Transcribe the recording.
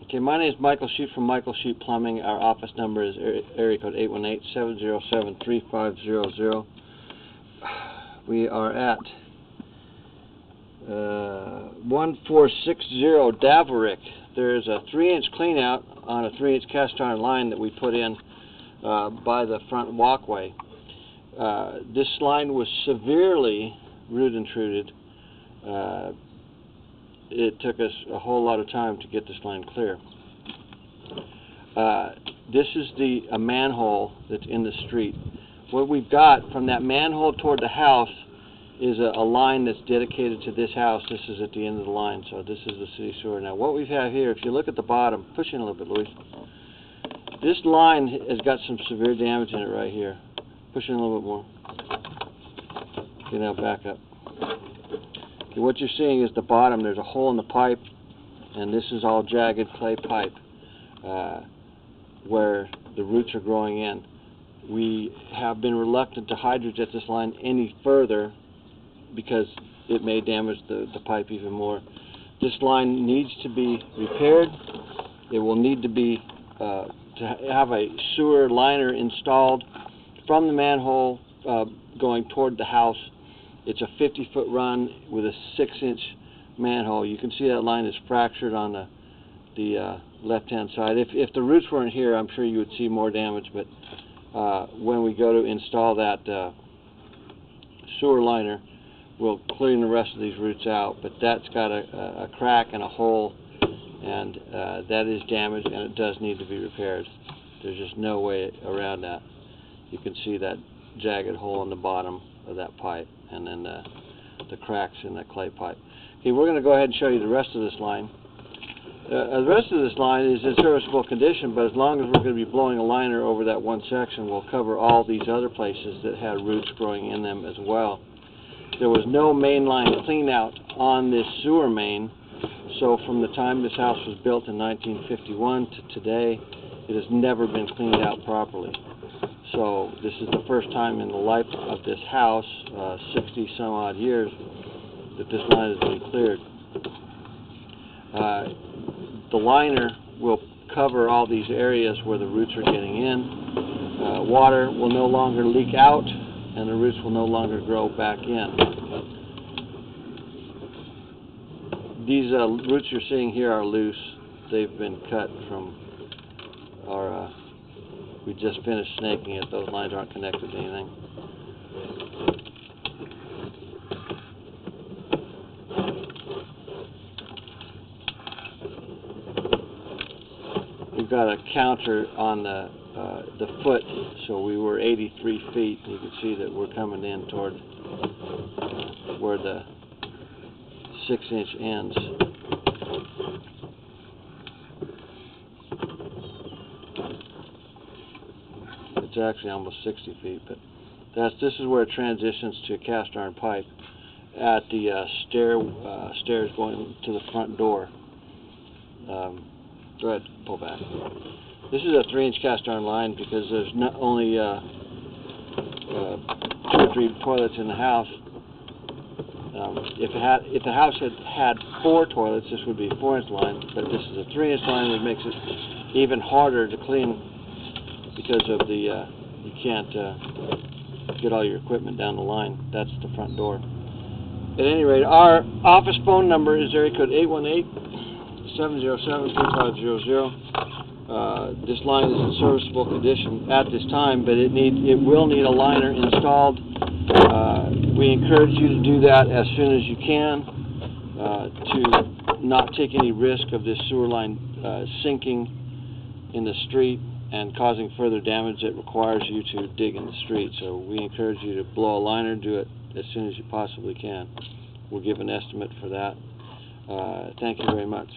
Okay, my name is Michael Shute from Michael Shute Plumbing. Our office number is area code 818-707-3500. We are at 1460 Daverick. There's a 3-inch cleanout on a 3-inch cast iron line that we put in by the front walkway. This line was severely root intruded. It took us a whole lot of time to get this line clear. This is a manhole that's in the street. What we've got from that manhole toward the house is a line that's dedicated to this house. This is at the end of the line, so this is the city sewer. Now what we have here, if you look at the bottom, push in a little bit, Louis. This line has got some severe damage in it right here. Push in a little bit more. Okay, now back up. Okay, what you're seeing is the bottom. There's a hole in the pipe, and this is all jagged clay pipe where the roots are growing in. We have been reluctant to hydrojet this line any further because it may damage the pipe even more. This line needs to be repaired. It will need to be to have a sewer liner installed from the manhole going toward the house. It's a 50-foot run with a 6-inch manhole. You can see that line is fractured on the left-hand side. If the roots weren't here, I'm sure you would see more damage, but when we go to install that sewer liner, we'll clean the rest of these roots out. But that's got a crack and a hole, and that is damaged, and it does need to be repaired. There's just no way around that. You can see that jagged hole in the bottom of that pipe, and then the cracks in that clay pipe. Okay, we're going to go ahead and show you the rest of this line. The rest of this line is in serviceable condition, but as long as we're going to be blowing a liner over that one section, we'll cover all these other places that had roots growing in them as well. There was no mainline clean out on this sewer main, so from the time this house was built in 1951 to today, it has never been cleaned out properly. So this is the first time in the life of this house, 60 some odd years, that this line has been cleared. The liner will cover all these areas where the roots are getting in. Water will no longer leak out, and the roots will no longer grow back in. These roots you're seeing here are loose. They've been cut from our we just finished snaking it. Those lines aren't connected to anything. We've got a counter on the foot, so we were 83 feet. You can see that we're coming in toward where the 6-inch ends. It's actually almost 60 feet, but this is where it transitions to a cast iron pipe at the stairs going to the front door. Go ahead, pull back. This is a 3-inch cast iron line because there's not only 2 or 3 toilets in the house. If the house had 4 toilets, this would be a 4-inch line, but this is a 3-inch line, which makes it even harder to clean because of you can't get all your equipment down the line. That's the front door. At any rate, our office phone number is area code 818-707-3500. This line is in serviceable condition at this time, but it will need a liner installed. We encourage you to do that as soon as you can to not take any risk of this sewer line sinking in the street and causing further damage that requires you to dig in the street. So we encourage you to blow a liner, do it as soon as you possibly can. We'll give an estimate for that. Thank you very much.